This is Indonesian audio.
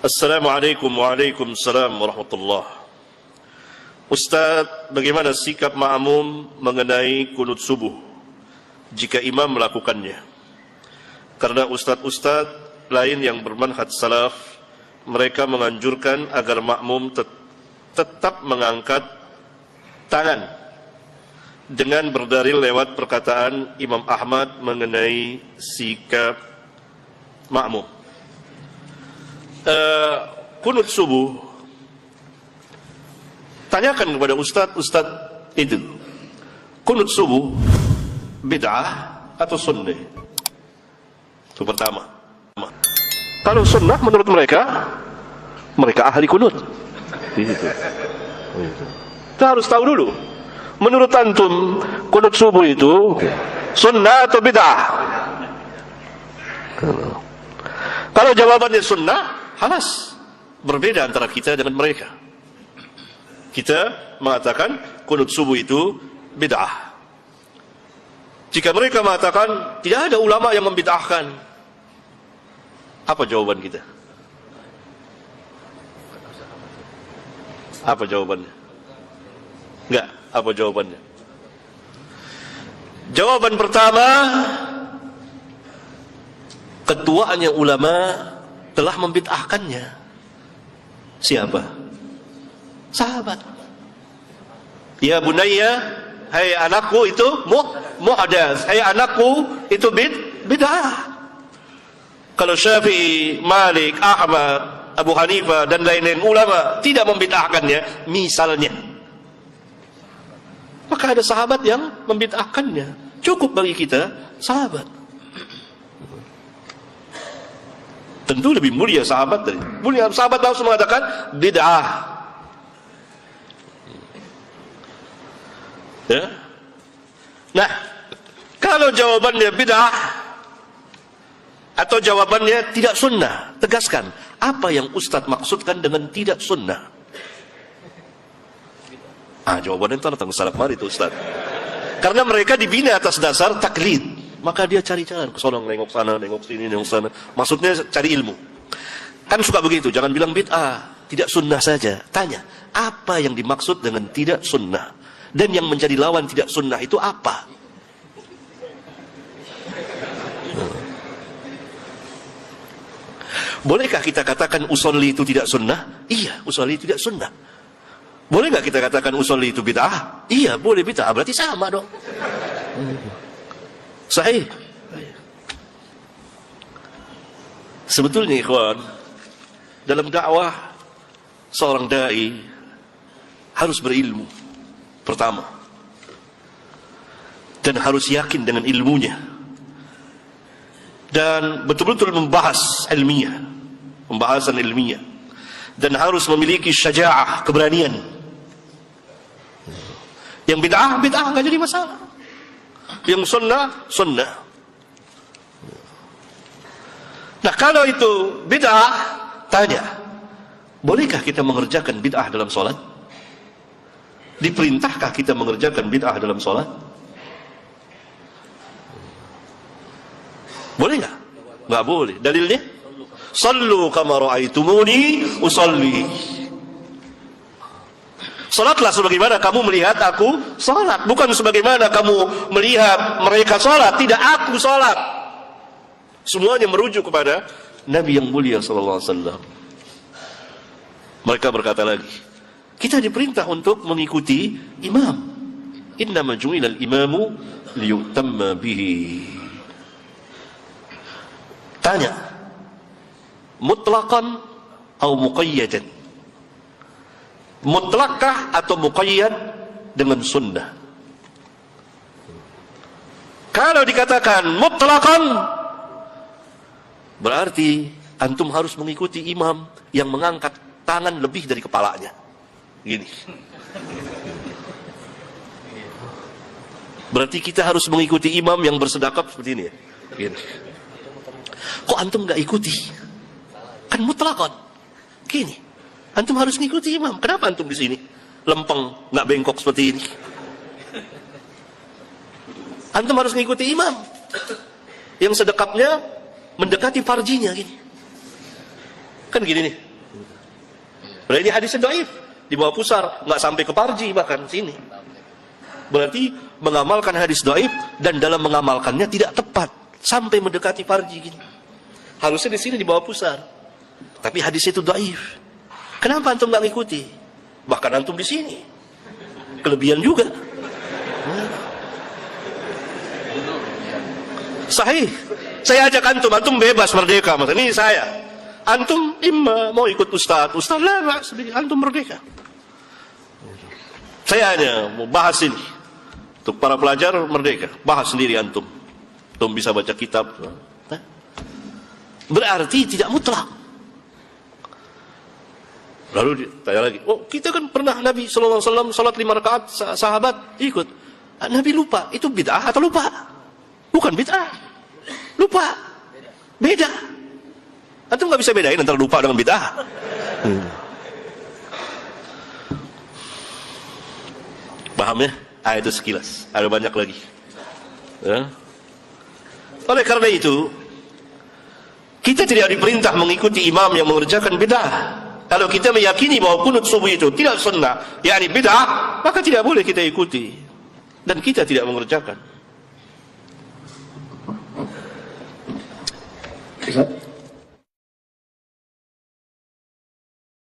Assalamualaikum waalaikumsalam warahmatullah. Ustaz, bagaimana sikap makmum mengenai kunut subuh jika imam melakukannya? Karena ustaz-ustaz lain yang bermanhaj salaf, mereka menganjurkan agar makmum tetap mengangkat tangan dengan berdalil lewat perkataan Imam Ahmad mengenai sikap makmum. Kunut subuh, tanyakan kepada ustaz itu, kunut subuh bid'ah atau sunnah? Itu pertama. Kalau sunnah menurut mereka ahli kunut. Kita harus tahu dulu, menurut antum kunut subuh itu sunnah atau bid'ah? Kalau jawabannya sunnah, halas, berbeda antara kita dengan mereka. Kita mengatakan kunut subuh itu bid'ah. Jika mereka mengatakan tidak ada ulama yang membid'ahkan, apa jawaban kita? Apa jawabannya? Enggak, apa jawabannya? Jawaban pertama, ketuanya ulama telah membid'ahkannya. Siapa? Sahabat. Ya bunayya, hai anakku, itu muhdats. Hai anakku, itu bid'ah. Kalau Syafi'i, Malik, Ahmad, Abu Hanifah dan lain-lain ulama tidak membid'ahkannya, misalnya, maka ada sahabat yang membid'ahkannya. Cukup bagi kita sahabat. Tentu lebih mulia sahabat dari mulia sahabat, langsung mengatakan bid'ah. Ya. Nah, kalau jawabannya bid'ah atau jawabannya tidak sunnah, tegaskan apa yang Ustadz maksudkan dengan tidak sunnah. Jawabannya itu tentang salaf mari itu Ustadz. Karena mereka dibina atas dasar taklid, maka dia cari jalan ke sana, nengok sana, nengok sini, nengok sana. Maksudnya cari ilmu. Kan suka begitu, jangan bilang bid'ah, tidak sunnah saja. Tanya, apa yang dimaksud dengan tidak sunnah? Dan yang menjadi lawan tidak sunnah itu apa? Bolehkah kita katakan usolli itu tidak sunnah? Iya, usolli tidak sunnah. Boleh nggak kita katakan usolli itu bid'ah? Iya, boleh bid'ah. Berarti sama dong. Sahih. Sebetulnya ikhwan, dalam dakwah seorang dai harus berilmu pertama, dan harus yakin dengan ilmunya, dan betul-betul membahas ilmiah, pembahasan ilmiah, dan harus memiliki syaja'ah, keberanian. Yang bid'ah nggak jadi masalah, yang sunnah. Nah, kalau itu bid'ah, tanya, bolehkah kita mengerjakan bid'ah dalam sholat? Diperintahkah kita mengerjakan bid'ah dalam sholat? Boleh nggak? Nggak boleh. Dalilnya? Sallu kama ra'aitumuni usalli. Salatlah sebagaimana kamu melihat aku salat, bukan sebagaimana kamu melihat mereka salat. Tidak, aku salat. Semuanya merujuk kepada Nabi yang mulia sallallahu alaihi wasallam. Mereka berkata lagi, kita diperintah untuk mengikuti imam. Innama ju'ilal imamu liyutamma bihi. Tanya, mutlaqan atau muqayyadan? Mutlakkah atau muqayyad dengan sunnah? Kalau dikatakan mutlaqan, berarti antum harus mengikuti imam yang mengangkat tangan lebih dari kepalanya. Gini. Berarti kita harus mengikuti imam yang bersedekap seperti ini ya. Gini. Kok antum nggak ikuti? Kan mutlaqan. Gini. Antum harus mengikuti imam. Kenapa antum di sini lempeng, nggak bengkok seperti ini? Antum harus mengikuti imam yang sedekapnya mendekati farjinya gini. Kan gini nih. Berarti ini hadisnya dhaif, di bawah pusar, nggak sampai ke parji bahkan sini. Berarti mengamalkan hadis dhaif dan dalam mengamalkannya tidak tepat sampai mendekati parji gini. Harusnya di sini di bawah pusar. Tapi hadis itu dhaif. Kenapa antum nggak ngikuti? Bahkan antum di sini. Kelebihan juga. Sahih. Saya ajak antum bebas merdeka. Ini saya. Antum imma mau ikut ustaz lah, antum merdeka. Saya hanya mau bahas ini. Untuk para pelajar merdeka. Bahas sendiri antum. Antum bisa baca kitab. Berarti tidak mutlak. Lalu tanya lagi, oh kita kan pernah Nabi SAW salat 5 rakaat, sahabat ikut. Nabi lupa, itu bid'ah atau lupa? Bukan bid'ah, lupa, beda. Antum nggak bisa bedain antara lupa dengan bid'ah. Paham ya? Itu sekilas, ada banyak lagi. Ya. Oleh karena itu, kita tidak diperintah mengikuti imam yang mengerjakan bid'ah. Kalau kita meyakini bahwa kunut subuh itu tidak sunnah, yakni bid'ah, maka tidak boleh kita ikuti. Dan kita tidak mengerjakan.